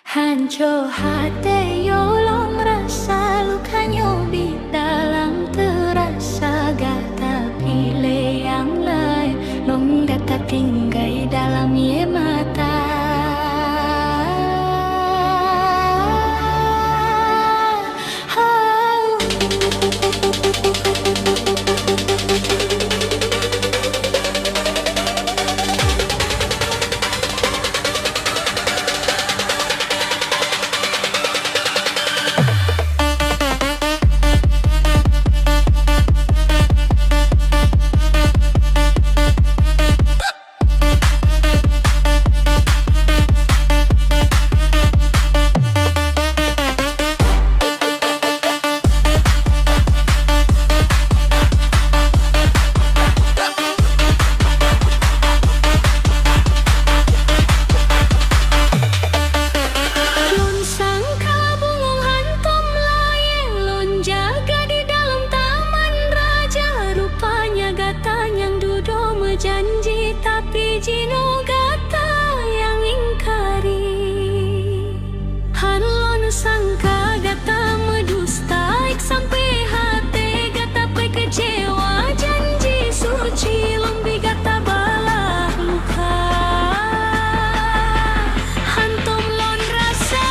Hancur hati yo long rasa lukanya di dalam terasa gak pilih yang lain long data tinggai dalam ye mata. Janji tapi jino gata yang ingkari. Hanlon sangka gata medusta sampai hati gata pe kecewa. Janji suci lombi gata balah luka. Hantum lon rasa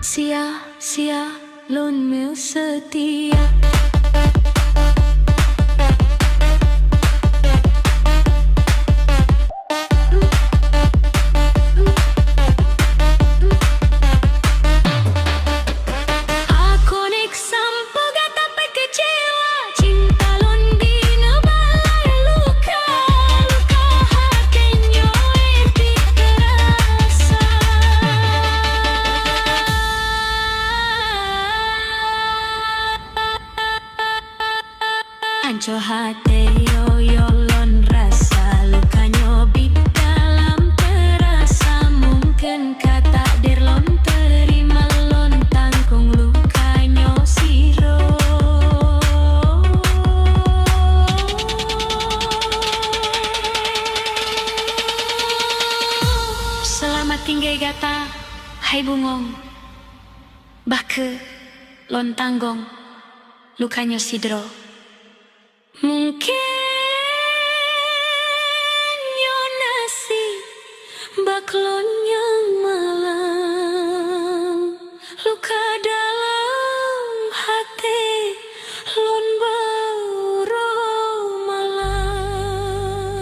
sia-sia lon meu setia. Aku nek sampo gata pe kecewa. Cinta lon di nebalai luka. Luka hatinyo etik terasa. Hancur hati yo lon rasa lukanya di dalam terasa. Mungkin kata dir lon terima lon tanggung lukanya siro. Selamat tinggal gata hai bungong. Bake lon tanggung lukanya sidro. Mungkin yo nasi baklon